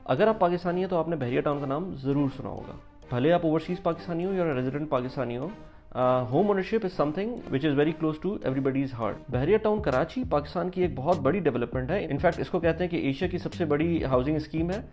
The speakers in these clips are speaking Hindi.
अगर आप पाकिस्तानी हैं तो आपने बहरिया टाउन का नाम ज़रूर सुना होगा। भले आप ओवरसीज़ पाकिस्तानी हो या रेजिडेंट पाकिस्तानी हो, home ownership is something which is very close to everybody's heart. Bahria town Karachi Pakistan की एक बहुत बड़ी डेवलपमेंट है। इनफैक्ट इसको कहते हैं कि एशिया की सबसे बड़ी हाउसिंग स्कीम है।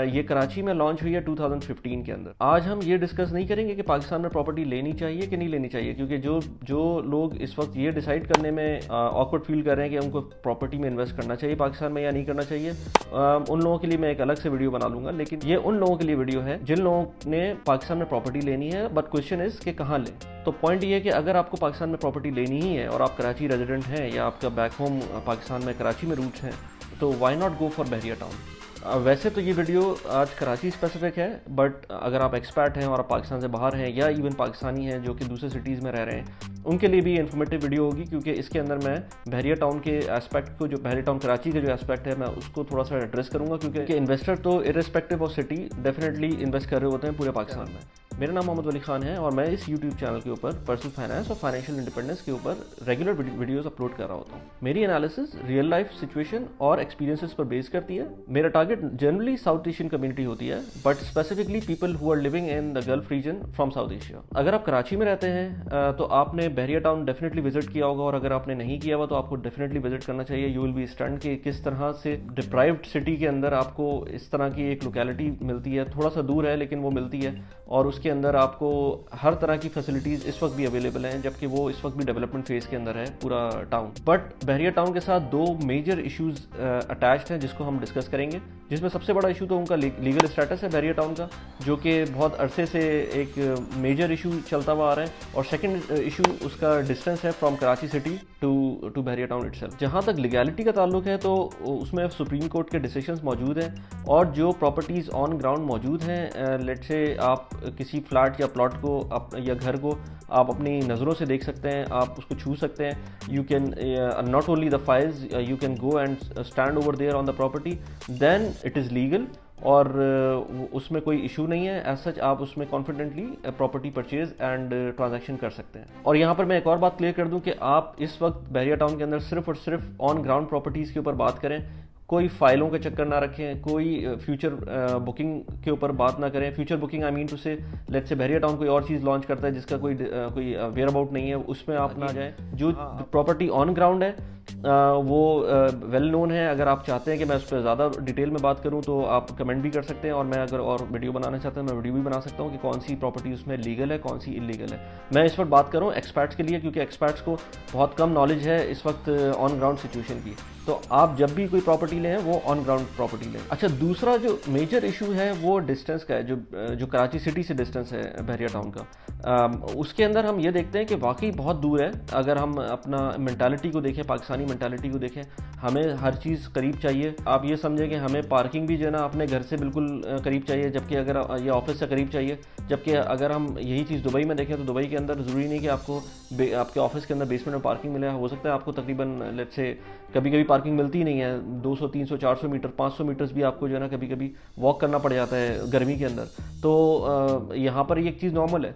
ये कराची में लॉन्च हुई है 2015 के अंदर। आज हम ये डिस्कस नहीं करेंगे कि पाकिस्तान में प्रॉपर्टी लेनी चाहिए कि नहीं लेनी चाहिए, क्योंकि जो लोग इस वक्त ये डिसाइड करने में ऑकवर्ड फील कर रहे हैं कि उनको प्रॉपर्टी में इन्वेस्ट करना चाहिए पाकिस्तान में या नहीं करना चाहिए, उन लोगों के लिए मैं एक अलग से वीडियो बना लूँगा। लेकिन ये उन लोगों के लिए वीडियो है जिन लोगों ने पाकिस्तान में प्रॉपर्टी लेनी है, बट क्वेश्चन इज़ कि कहाँ लें। तो पॉइंट ये है कि अगर आपको पाकिस्तान में प्रॉपर्टी लेनी ही है और आप कराची रेजिडेंट हैं या आपका बैक होम पाकिस्तान में कराची में रूट्स हैं, तो why not go for Bahria town. वैसे तो ये वीडियो आज कराची स्पेसिफिक है, बट अगर आप एक्सपर्ट हैं और आप पाकिस्तान से बाहर हैं या इवन पाकिस्तानी हैं जो कि दूसरे सिटीज़ में रह रहे हैं, उनके लिए भी इन्फॉर्मेटिव वीडियो होगी, क्योंकि इसके अंदर मैं बहरिया टाउन के एस्पेक्ट को, जो बहरिया टाउन कराची का जो एस्पेक्ट है, मैं उसको थोड़ा सा एड्रेस करूँगा, क्योंकि इन्वेस्टर तो irrespective of city definitely invest कर रहे होते हैं पूरे पाकिस्तान में। मेरा नाम मोहम्मद वली खान है और मैं इस YouTube चैनल के ऊपर पर्सनल फाइनेंस और फाइनेंशियल इंडिपेंडेंस के ऊपर रेगुलर वीडियोस अपलोड कर रहा होता हूँ। मेरी एनालिसिस रियल लाइफ सिचुएशन और एक्सपीरियंसेस पर बेस करती है। मेरा target generally South Asian community होती है, but specifically people who are living in the Gulf region from South Asia. अगर आप कराची में रहते हैं तो आपने बहरिया टाउन डेफिनेटली विजिट किया होगा, और अगर आपने नहीं किया हुआ तो आपको डेफिनेटली विजिट करना चाहिए। यू विल बी स्टन्ड कि किस तरह से डिप्राइव्ड सिटी के अंदर आपको इस तरह की एक लोकेलिटी मिलती है। थोड़ा सा दूर है लेकिन वो मिलती है, और उसके अंदर आपको हर तरह की फैसिलिटीज़ इस वक्त भी अवेलेबल हैं, जबकि वो इस वक्त भी डेवलपमेंट फेज़ के अंदर है पूरा टाउन। बट बहरिया टाउन के साथ दो मेजर इश्यूज़ अटैच्ड हैं जिसको हम डिस्कस करेंगे, जिसमें सबसे बड़ा इशू तो उनका लीगल स्टेटस है बहरिया टाउन का, जो कि बहुत अरसे से एक मेजर इशू चलता हुआ आ रहा है, और सेकंड इशू उसका डिस्टेंस है from Karachi city to Bahria town itself. जहाँ तक लीगैलिटी का ताल्लुक है तो उसमें सुप्रीम कोर्ट के डिसीजंस मौजूद हैं, और जो प्रॉपर्टीज़ ऑन ग्राउंड मौजूद हैं, लेट्स से आप किसी फ्लैट या प्लॉट को या घर को आप अपनी नज़रों से देख सकते हैं, आप उसको छू सकते हैं। You can not only the files, you can go and stand over there on the property, then it is legal, और उसमें कोई इशू नहीं है। एज सच आप उसमें confidently property purchase and transaction कर सकते हैं। और यहाँ पर मैं एक और बात क्लियर कर दूँ कि आप इस वक्त बहरिया टाउन के अंदर सिर्फ और सिर्फ ऑन ग्राउंड प्रॉपर्टीज़ के ऊपर बात करें, कोई फाइलों का चक्कर ना रखें, कोई फ्यूचर बुकिंग के ऊपर बात ना करें। Future booking I mean to say, let's say Bahria town कोई और चीज़ लॉन्च करता है जिसका कोई वेयर अबाउट नहीं है, उसमें आप ना जाएं। जो प्रॉपर्टी ऑन ग्राउंड है वो वेल नोन है। अगर आप चाहते हैं कि मैं उस पर ज़्यादा डिटेल में बात करूं तो आप कमेंट भी कर सकते हैं, और मैं अगर और वीडियो बनाना चाहता हूं मैं वीडियो भी बना सकता हूं कि कौन सी प्रॉपर्टी उसमें लीगल है, कौन सी इलीगल है। मैं इस पर बात करूं एक्सपर्ट्स के लिए, क्योंकि एक्सपर्ट्स को बहुत कम नॉलेज है इस वक्त ऑन ग्राउंड सिचुएशन की। तो आप जब भी कोई प्रॉपर्टी लें वो ऑन ग्राउंड प्रॉपर्टी लें। अच्छा, दूसरा जो मेजर इशू है वो डिस्टेंस का है, जो कराची सिटी से डिस्टेंस है बहरिया टाउन का। उसके अंदर हम ये देखते हैं कि वाकई बहुत दूर है। अगर हम अपना मेंटालिटी को देखें, पाकिस्तानी मेंटालिटी को देखें, हमें हर चीज़ करीब चाहिए। आप ये समझें कि हमें पार्किंग भी जो है ना अपने घर से बिल्कुल करीब चाहिए, जबकि अगर ये ऑफिस से करीब चाहिए। जबकि अगर हम यही चीज़ दुबई में देखें तो दुबई के अंदर ज़रूरी नहीं कि आपको आपके ऑफिस के अंदर बेसमेंट में पार्किंग मिले। हो सकता है आपको तकरीबन लेट्स से कभी कभी पार्किंग मिलती ही नहीं है, 200 300 400 मीटर 500 मीटर्स भी आपको जो है ना कभी कभी वॉक करना पड़ जाता है गर्मी के अंदर। तो यहाँ पर ये एक चीज़ नॉर्मल है।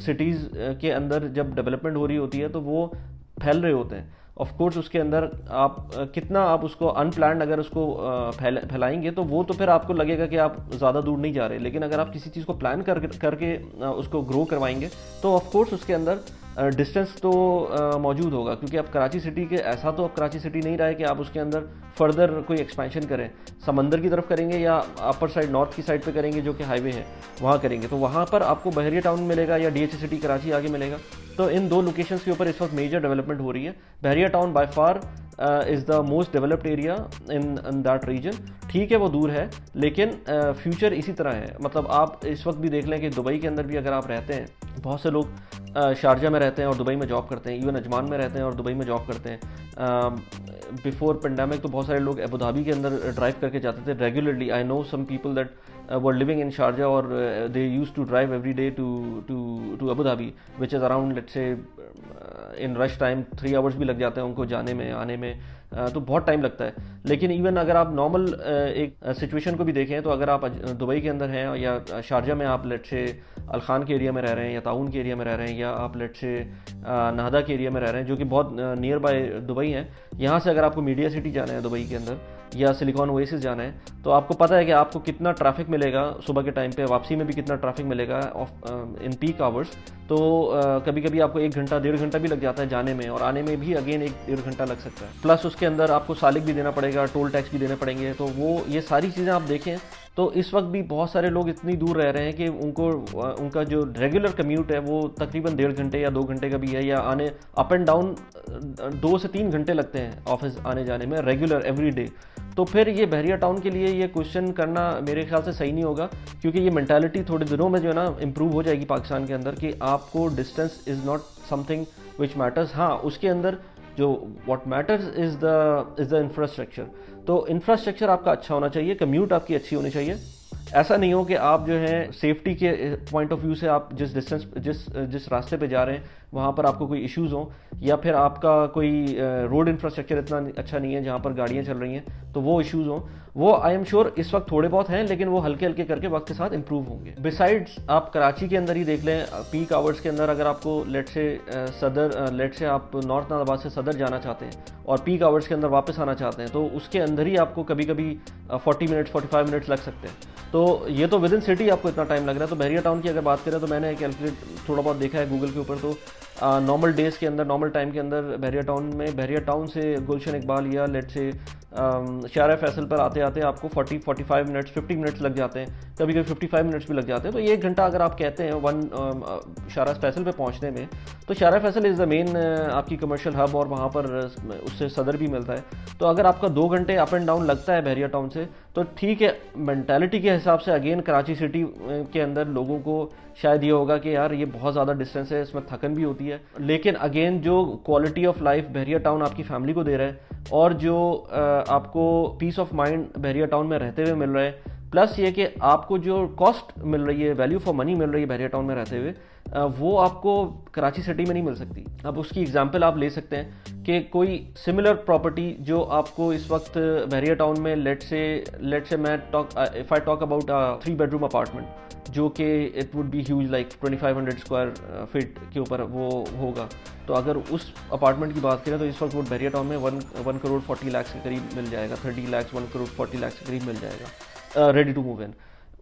सिटीज़ के अंदर जब डेवलपमेंट हो रही होती है तो वो फैल रहे होते हैं। ऑफ कोर्स उसके अंदर आप कितना आप उसको अनप्लान्ड अगर उसको फैलाएंगे तो वो तो फिर आपको लगेगा कि आप ज़्यादा दूर नहीं जा रहे। लेकिन अगर आप किसी चीज़ को प्लान करके उसको ग्रो करवाएंगे तो ऑफ कोर्स उसके अंदर डिस्टेंस तो मौजूद होगा, क्योंकि अब कराची सिटी के ऐसा तो अब कराची सिटी नहीं रहा है कि आप उसके अंदर फर्दर कोई एक्सपेंशन करें। समंदर की तरफ करेंगे या अपर साइड नॉर्थ की साइड पे करेंगे जो कि हाईवे है वहाँ करेंगे, तो वहाँ पर आपको बहरिया टाउन मिलेगा या DH सिटी कराची आगे मिलेगा। तो इन दो लोकेशंस के ऊपर इस वक्त मेजर डेवलपमेंट हो रही है। Bahria Town by far is the most developed area in that region. ठीक है वो दूर है, लेकिन फ्यूचर इसी तरह है। मतलब आप इस वक्त भी देख लें कि दुबई के अंदर भी अगर आप रहते हैं, बहुत से लोग शारजा में रहते हैं और दुबई में जॉब करते हैं, इवन अजमान में रहते हैं और दुबई में जॉब करते हैं। बिफोर पेंडेमिक तो बहुत सारे लोग अबू धाबी के अंदर ड्राइव करके जाते थे regularly. I know some people that were living in Sharjah और they used to drive every day to Abu Dhabi, which is around let's say in rush time 3 hours भी लग जाते हैं उनको जाने में आने में, तो बहुत टाइम लगता है। लेकिन इवन अगर आप नॉर्मल एक सिचुएशन को भी देखें तो अगर आप दुबई के अंदर हैं या शारजा में आप लेट्स से अलखान के एरिया में रह रहे हैं या ताउन के एरिया में रह रहे हैं या आप लेट्स से नाहदा के एरिया में रह रहे हैं जो कि बहुत नियर बाय दुबई हैं, यहाँ से अगर आपको मीडिया सिटी जाना है दुबई के अंदर या सिलिकॉन ओएसिस जाना है, तो आपको पता है कि आपको कितना ट्रैफिक मिलेगा सुबह के टाइम पे, वापसी में भी कितना ट्रैफिक मिलेगा इन पीक आवर्स। तो कभी कभी आपको 1 घंटा 1.5 घंटा भी लग जाता है जाने में, और आने में भी अगेन 1-1.5 घंटा लग सकता है। प्लस उसके अंदर आपको सालिक भी देना पड़ेगा, टोल टैक्स भी देने पड़ेंगे। तो वो ये सारी चीज़ें आप देखें तो इस वक्त भी बहुत सारे लोग इतनी दूर रह रहे हैं कि उनका जो रेगुलर कम्यूट है वो तकरीबन 1.5 घंटे या 2 घंटे का भी है, या आने अप एंड डाउन 2 से 3 घंटे लगते हैं ऑफिस आने जाने में रेगुलर एवरी डे। तो फिर ये बहरिया टाउन के लिए ये क्वेश्चन करना मेरे ख्याल से सही नहीं होगा, क्योंकि ये मेंटालिटी थोड़े दिनों में जो है ना इम्प्रूव हो जाएगी पाकिस्तान के अंदर, कि आपको distance is not something which matters. हाँ, उसके अंदर जो what matters is the infrastructure. तो इंफ्रास्ट्रक्चर आपका अच्छा होना चाहिए, कम्यूट आपकी अच्छी होनी चाहिए। ऐसा नहीं हो कि आप जो है सेफ्टी के पॉइंट ऑफ व्यू से आप जिस रास्ते पे जा रहे हैं वहाँ पर आपको कोई इश्यूज़ हों, या फिर आपका कोई रोड इंफ्रास्ट्रक्चर इतना अच्छा नहीं है जहाँ पर गाड़ियाँ चल रही हैं तो वो इश्यूज़ हों। वो आई एम श्योर इस वक्त थोड़े बहुत हैं, लेकिन वो हल्के हल्के करके वक्त के साथ इंप्रूव होंगे। बिसाइड्स आप कराची के अंदर ही देख लें, पीक आवर्स के अंदर अगर आपको लेट से आप नॉर्थ नाज़ाबाद से सदर जाना चाहते हैं और पीक आवर्स के अंदर वापस आना चाहते हैं, तो उसके अंदर ही आपको कभी कभी 40 मिनट्स 45 मिनट्स लग सकते हैं। तो ये तो विद इन सिटी आपको इतना टाइम लग रहा है। तो बहरिया टाउन की अगर बात करें तो मैंने कैलकुलेट थोड़ा बहुत देखा है गूगल के ऊपर, तो नॉर्मल डेज़ के अंदर, नॉर्मल टाइम के अंदर बहरिया टाउन से गुलशन इकबाल या लेट से शारा फैसल पर आते आते आपको 40-45 मिनट्स 50 मिनट्स लग जाते हैं, कभी कभी 55 मिनट्स भी लग जाते हैं। तो ये 1 घंटा अगर आप कहते हैं शारा फैसल पे पहुंचने में, तो शारा फैसल इज़ द मेन आपकी कमर्शियल हब, और वहाँ पर उससे सदर भी मिलता है। तो अगर आपका 2 घंटे अप एंड डाउन लगता है बहरिया टाउन से, तो ठीक है, मेंटालिटी के हिसाब से अगेन कराची सिटी के अंदर लोगों को शायद ये होगा कि यार ये बहुत ज़्यादा डिस्टेंस है, इसमें थकन भी होती है। लेकिन अगेन जो quality of life Bahria town आपकी फैमिली को दे रहा है, और जो आपको peace of mind Bahria town में रहते हुए मिल रहा है, प्लस ये कि आपको जो कॉस्ट मिल रही है, वैल्यू फॉर मनी मिल रही है बहरिया टाउन में रहते हुए, वो आपको कराची सिटी में नहीं मिल सकती। अब उसकी एग्जांपल आप ले सकते हैं कि कोई सिमिलर प्रॉपर्टी जो आपको इस वक्त बहरिया टाउन में लेट से मैं if I talk about 3 bedroom apartment, जो कि it would be huge like 2500 square feet के ऊपर वो होगा। तो अगर उस अपार्टमेंट की बात करें तो इस वक्त वो बहरिया टाउन में 1 करोड़ 40 लाख के करीब मिल जाएगा, 30 लाख 1 करोड़ 40 लाख के करीब मिल जाएगा रेडी टू मूव इन।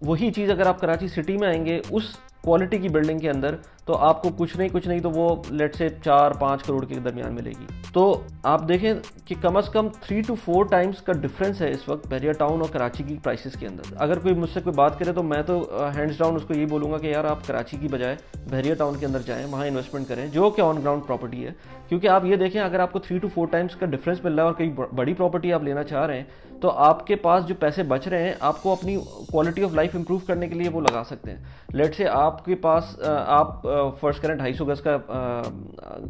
वही चीज़ अगर आप कराची सिटी में आएंगे उस क्वालिटी की बिल्डिंग के अंदर, तो आपको कुछ नहीं तो वो लेट से 4-5 करोड़ के दरमियान मिलेगी। तो आप देखें कि कम से कम 3 to 4 टाइम्स का डिफरेंस है इस वक्त बहरिया टाउन और कराची की प्राइसेस के अंदर। अगर कोई मुझसे कोई बात करे तो मैं तो हैंड्स डाउन उसको ये बोलूँगा कि यार आप कराची की बजाय बहरिया टाउन के अंदर जाएँ, वहाँ इन्वेस्टमेंट करें जो कि ऑन ग्राउंड प्रॉपर्टी है। क्योंकि आप ये देखें, अगर आपको 3 to 4 टाइम्स का डिफरेंस मिल रहा है और कई बड़ी प्रॉपर्टी आप लेना चाह रहे हैं, तो आपके पास जो पैसे बच रहे हैं आपको अपनी क्वालिटी ऑफ लाइफ इंप्रूव करने के लिए वो लगा सकते हैं। लेट से आपके पास आप फर्स्ट करें 250 गज का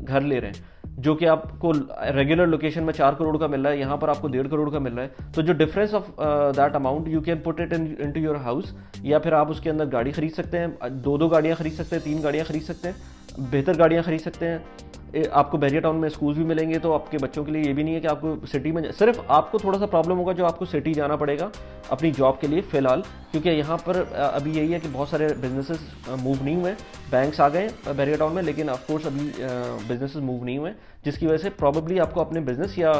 घर ले रहे हैं, जो कि आपको रेगुलर लोकेशन में 4 करोड़ का मिल रहा है, यहाँ पर आपको 1.5 करोड़ का मिल रहा है। तो जो difference of that amount you can put it into your house, या फिर आप उसके अंदर गाड़ी खरीद सकते हैं, 2 गाड़ियाँ खरीद सकते हैं, 3 गाड़ियाँ खरीद सकते हैं, बेहतर गाड़ियाँ खरीद सकते हैं। आपको बहरिया टाउन में स्कूल भी मिलेंगे, तो आपके बच्चों के लिए ये भी नहीं है कि आपको सिटी में, सिर्फ आपको थोड़ा सा प्रॉब्लम होगा जो आपको सिटी जाना पड़ेगा अपनी जॉब के लिए फ़िलहाल, क्योंकि यहाँ पर अभी यही है कि बहुत सारे बिजनेसेस मूव नहीं हुए, बैंक्स आ गए बहरिया टाउन में, लेकिन ऑफकोर्स अभी बिजनेसेस मूव नहीं हुए, जिसकी वजह से प्रॉबेबली आपको अपने बिजनेस या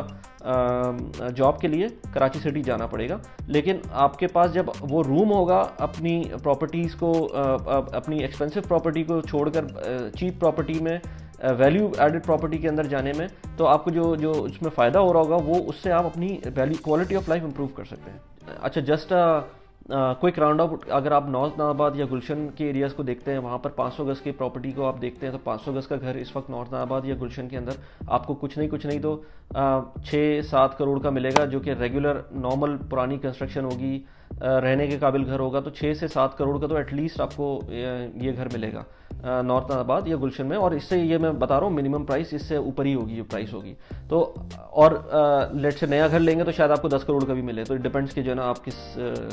जॉब के लिए कराची सिटी जाना पड़ेगा। लेकिन आपके पास जब वो रूम होगा अपनी प्रॉपर्टीज़ को, अपनी एक्सपेंसिव प्रॉपर्टी को छोड़कर चीप प्रॉपर्टी में, वैल्यू एडेड प्रॉपर्टी के अंदर जाने में, तो आपको जो उसमें फ़ायदा हो रहा होगा वो उससे आप अपनी value quality of life improve कर सकते हैं। अच्छा, जस्ट क्विक राउंड अप, अगर आप नॉर्थ नाज़ाबाद या गुलशन के एरियाज़ को देखते हैं, वहाँ पर 500 गज़ की प्रॉपर्टी को आप देखते हैं, तो 500 गज़ का घर इस वक्त नॉर्थ नाज़ाबाद या गुलशन के अंदर आपको कुछ नहीं तो 6-7 करोड़ का मिलेगा, जो कि रेगुलर नॉर्मल पुरानी कंस्ट्रक्शन होगी, रहने के काबिल घर होगा, तो 6 से 7 करोड़ का तो एटलीस्ट आपको ये घर मिलेगा नॉर्थ नाज़ाबाद या गुलशन में। और इससे ये मैं बता रहा हूँ मिनिमम प्राइस इससे ऊपर ही होगी, जो प्राइस होगी। तो और लेट से नया घर लेंगे तो शायद आपको 10 करोड़ का भी मिले। तो इट डिपेंड्स कि जो है ना आप किस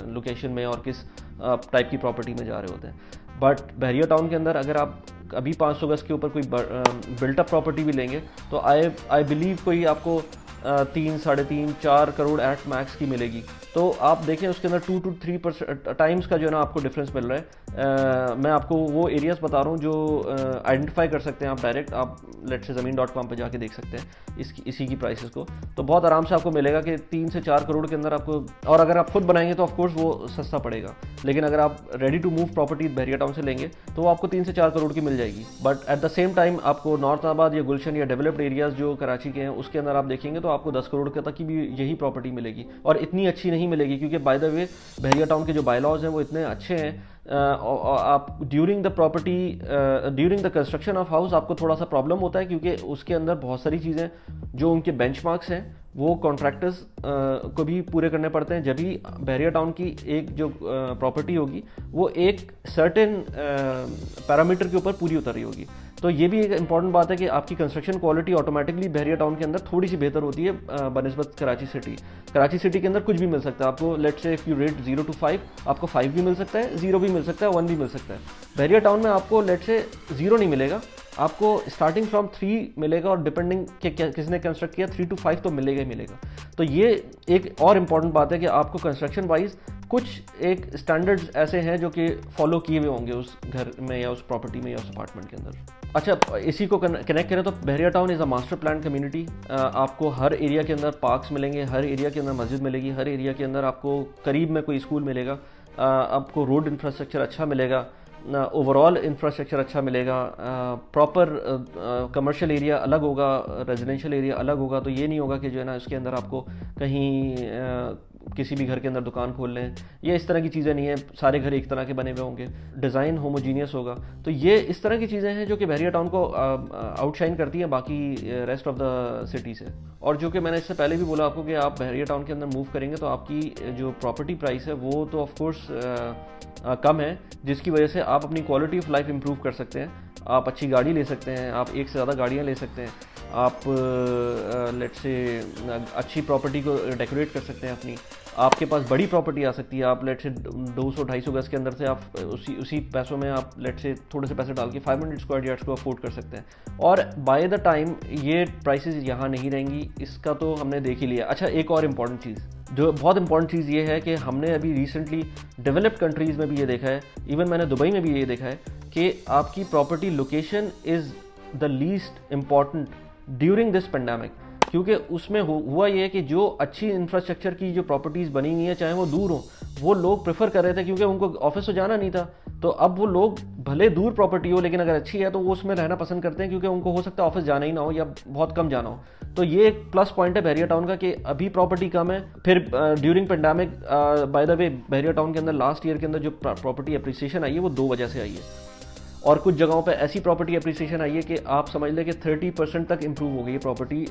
लोकेशन में और किस टाइप की प्रॉपर्टी में जा रहे होते हैं। बट बहरिया टाउन के अंदर अगर आप अभी 500 गज के ऊपर कोई बिल्टअप प्रॉपर्टी भी लेंगे तो आई बिलीव कोई आपको 3, 3.5, 4 करोड़ एट मैक्स की मिलेगी। तो आप देखें उसके अंदर 2 to 3% टाइम्स का जो है ना आपको डिफरेंस मिल रहा है। मैं आपको वो एरियाज बता रहा हूँ जो आइडेंटिफाई कर सकते हैं आप डायरेक्ट, आप लेट से ज़मीन.com पे जाके देख सकते हैं इसी की प्राइसेस को, तो बहुत आराम से आपको मिलेगा कि 3 से 4 करोड़ के अंदर आपको। और अगर आप खुद बनाएंगे तो ऑफकोर्स वो सस्ता पड़ेगा, लेकिन अगर आप ready to move property Bahria town से लेंगे तो वो आपको 3 से 4 करोड़ की मिल जाएगी। But at the same time आपको नॉर्थ आबाद या गुलशन या डेवलप्ड एरियाज जो कराची के हैं उसके अंदर आप देखेंगे तो आपको 10 करोड़ तक की भी यही प्रॉपर्टी मिलेगी, और इतनी अच्छी नहीं मिलेगी क्योंकि by the way Bahria town के जो बायलॉज हैं वो इतने अच्छे हैं। आप during the construction of house आपको थोड़ा सा प्रॉब्लम होता है क्योंकि उसके अंदर बहुत सारी चीज़ें जो उनके बेंचमार्क्स हैं वो कॉन्ट्रैक्टर्स को भी पूरे करने पड़ते हैं। जब भी बहरिया टाउन की एक जो प्रॉपर्टी होगी वो एक सर्टेन पैरामीटर के ऊपर पूरी उतर रही होगी, तो ये भी एक इंपॉर्टेंट बात है कि आपकी कंस्ट्रक्शन क्वालिटी ऑटोमेटिकली बहरिया टाउन के अंदर थोड़ी सी बेहतर होती है बनिस्बत कराची सिटी। कराची सिटी के अंदर कुछ भी मिल सकता है आपको, लेट से इफ़ यू रेट 0 to 5 आपको 5 भी मिल सकता है, 0 भी मिल सकता है, 1 भी मिल सकता है। बहरिया टाउन में आपको लेट से 0 नहीं मिलेगा, आपको स्टार्टिंग फ्रॉम 3 मिलेगा, और डिपेंडिंग कि किसने कंस्ट्रक्ट किया 3 to 5 तो मिलेगा ही मिलेगा। तो ये एक और इम्पॉर्टेंट बात है कि आपको कंस्ट्रक्शन वाइज कुछ एक स्टैंडर्ड्स ऐसे हैं जो कि फॉलो किए हुए होंगे उस घर में या उस प्रॉपर्टी में या उस अपार्टमेंट के अंदर। अच्छा, इसी को कनेक्ट करें तो Bahria Town is a master plan community. आपको हर एरिया के अंदर पार्क्स मिलेंगे, हर एरिया के अंदर मस्जिद मिलेगी, हर एरिया के अंदर आपको करीब में कोई स्कूल मिलेगा, आपको रोड इंफ्रास्ट्रक्चर अच्छा मिलेगा, ओवरऑल इंफ्रास्ट्रक्चर अच्छा मिलेगा, प्रॉपर कमर्शियल एरिया अलग होगा, रेजिडेंशियल एरिया अलग होगा। तो ये नहीं होगा कि जो है ना इसके अंदर आपको कहीं किसी भी घर के अंदर दुकान खोल लें, ये इस तरह की चीज़ें नहीं है, सारे घर एक तरह के बने हुए होंगे, डिज़ाइन होमोजीनियस होगा। तो ये इस तरह की चीज़ें हैं जो कि बहरिया टाउन को आउटशाइन करती हैं बाकी रेस्ट ऑफ द सिटी से। और जो कि मैंने इससे पहले भी बोला आपको कि आप बहरिया टाउन के अंदर मूव करेंगे तो आपकी जो प्रॉपर्टी प्राइस है वो तो ऑफकोर्स कम है, जिसकी वजह से आप अपनी क्वालिटी ऑफ लाइफ इंप्रूव कर सकते हैं। आप अच्छी गाड़ी ले सकते हैं, आप एक से ज़्यादा गाड़ियाँ ले सकते हैं, आप लेट से अच्छी प्रॉपर्टी को डेकोरेट कर सकते हैं अपनी, आपके पास बड़ी प्रॉपर्टी आ सकती है, आप लेट से 200-250 गज के अंदर से आप उसी पैसों में आप लेट से थोड़े से पैसे डाल के 500 स्क्वायर यार्ड्स को अफोर्ड कर सकते हैं। और बाय द टाइम ये प्राइसेस यहाँ नहीं रहेंगी, इसका तो हमने देख ही लिया। अच्छा, एक और इम्पॉर्टेंट चीज़, जो बहुत इंपॉर्टेंट चीज़ ये है कि हमने अभी रिसेंटली डेवलप्ड कंट्रीज़ में भी ये देखा है, इवन मैंने दुबई में भी ये देखा है कि आपकी property location is the least important during this pandemic. क्योंकि उसमें हुआ ये है कि जो अच्छी इंफ्रास्ट्रक्चर की जो प्रॉपर्टीज़ बनी हुई हैं, चाहे वो दूर हों, वो लोग प्रेफर कर रहे थे क्योंकि उनको ऑफिस तो जाना नहीं था। तो अब वो लोग भले दूर प्रॉपर्टी हो लेकिन अगर अच्छी है तो वो उसमें रहना पसंद करते हैं, क्योंकि उनको हो सकता है ऑफिस जाना ही ना हो या बहुत कम जाना हो। तो ये एक प्लस पॉइंट है बहरिया टाउन का कि अभी प्रॉपर्टी कम है। फिर during pandemic by the way Bahria town के अंदर लास्ट ईयर के अंदर जो प्रॉपर्टी अप्रिसिएशन आई है वो 2 वजह से आई है, और कुछ जगहों पे ऐसी प्रॉपर्टी अप्रिसिएशन आई है कि आप समझ लें कि 30% तक इंप्रूव हो गई है प्रॉपर्टी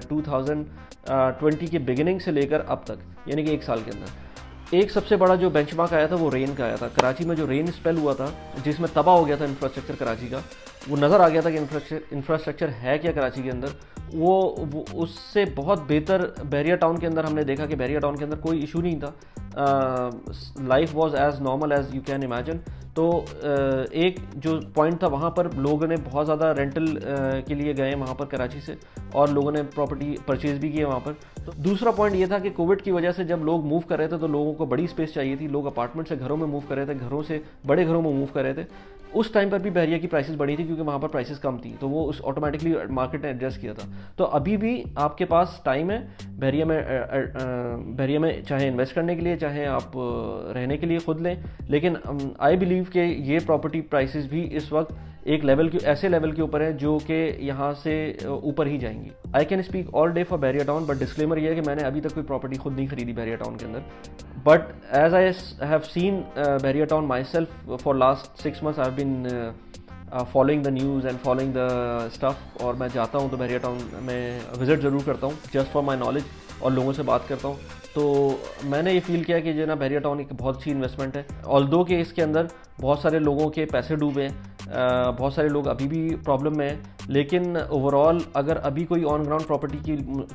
2020 के बिगिनिंग से लेकर अब तक, यानी कि 1 साल के अंदर। एक सबसे बड़ा जो बेंचमार्क आया था वो रेन का आया था। कराची में जो रेन स्पेल हुआ था जिसमें तबाह हो गया था इंफ्रास्ट्रक्चर कराची का, वो नज़र आ गया था कि इंफ्रास्ट्रक्चर है क्या कराची के अंदर, वो उससे बहुत बेहतर बहरिया टाउन के अंदर हमने देखा कि बहरिया टाउन के अंदर कोई इशू नहीं था, life was as normal as you can imagine. तो एक जो पॉइंट था वहाँ पर लोगों ने बहुत ज़्यादा रेंटल के लिए गए वहाँ पर कराची से, और लोगों ने प्रॉपर्टी परचेज़ भी किए वहाँ पर। तो दूसरा पॉइंट ये था कि कोविड की वजह से जब लोग मूव कर रहे थे तो लोगों को बड़ी स्पेस चाहिए थी, लोग अपार्टमेंट से घरों में मूव कर रहे थे, घरों से बड़े घरों में मूव कर रहे थे। उस टाइम पर भी बहरिया की प्राइसेस बढ़ी थी क्योंकि वहाँ पर प्राइसेस कम थी, तो वो उस ऑटोमेटिकली मार्केट ने एडजस्ट किया था। तो अभी भी आपके पास टाइम है बहरिया में चाहे इन्वेस्ट करने के लिए चाहे आप रहने के लिए खुद लें, लेकिन आई बिलीव कि ये प्रॉपर्टी प्राइसेस भी इस वक्त एक ऐसे लेवल के ऊपर है जो कि यहाँ से ऊपर ही जाएंगी। I can speak all day for Bahria town, but disclaimer ये है कि मैंने अभी तक कोई प्रॉपर्टी खुद नहीं खरीदी बहरिया टाउन के अंदर। But as I have seen Bahria town myself for last 6 months, I have been following the news and following the stuff, और मैं जाता हूँ तो बहरिया टाउन में विज़िट ज़रूर करता हूँ जस्ट फॉर माई नॉलेज। और लोगों से बात करता हूँ, तो मैंने ये फील किया कि जो ना बहरिया टाउन एक बहुत अच्छी इन्वेस्टमेंट है। ऑल्दो कि इसके अंदर बहुत सारे लोगों के पैसे डूबे हैं, बहुत सारे लोग अभी भी प्रॉब्लम में हैं, लेकिन ओवरऑल अगर अभी कोई ऑन ग्राउंड प्रॉपर्टी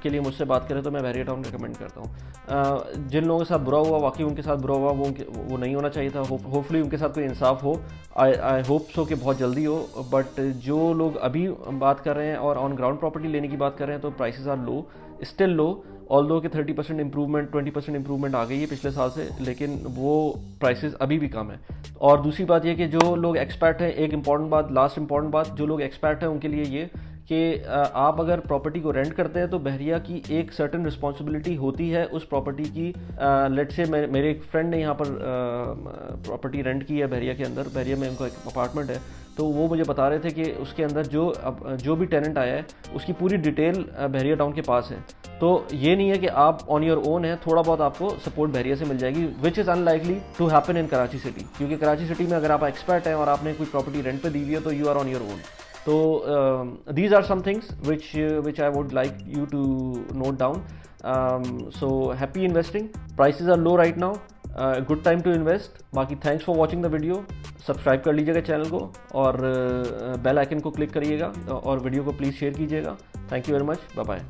के लिए मुझसे बात करे तो मैं बहरिया टाउन रिकमेंड करता हूँ। जिन लोगों के साथ बुरा हुआ, वाकई उनके साथ बुरा हुआ, वो नहीं होना चाहिए था। होपफुली उनके साथ कोई इंसाफ हो, आई होप सो कि बहुत जल्दी हो। बट जो लोग अभी बात कर रहे हैं और ऑन ग्राउंड प्रॉपर्टी लेने की बात कर रहे हैं, तो prices are low, still low, although कि 30% इंप्रूवमेंट, 20% इंप्रूवमेंट आ गई है पिछले साल से, लेकिन वो प्राइसेस अभी भी कम है। और दूसरी बात ये कि जो लोग एक्सपर्ट हैं, एक इंपॉर्टेंट बात, लास्ट इंपॉर्टेंट बात, जो लोग एक्सपर्ट हैं उनके लिए ये कि आप अगर प्रॉपर्टी को रेंट करते हैं तो बहरिया की एक सर्टेन रिस्पॉन्सिबिलिटी होती है उस प्रॉपर्टी की। लेट से मेरे एक फ्रेंड ने यहाँ पर प्रॉपर्टी रेंट की है बहरिया के अंदर, बहरिया में उनका एक अपार्टमेंट है, तो वो मुझे बता रहे थे कि उसके अंदर जो भी टेनेंट आया है उसकी पूरी डिटेल बहरिया टाउन के पास है। तो ये नहीं है कि आप ऑन योर ओन है, थोड़ा बहुत आपको सपोर्ट बहरिया से मिल जाएगी, which is unlikely to happen in Karachi city, क्योंकि कराची सिटी में अगर आप एक्सपर्ट हैं और आपने कोई प्रॉपर्टी रेंट पे दी हुई है तो you are on your own. So these are some things which I would like you to note down. So happy investing. Prices are low right now. Good time to invest. बाकी thanks for watching the video. Subscribe कर लीजिएगा चैनल को और बेल आइकन को क्लिक करिएगा और वीडियो को प्लीज़ शेयर कीजिएगा। Thank you very much. Bye bye.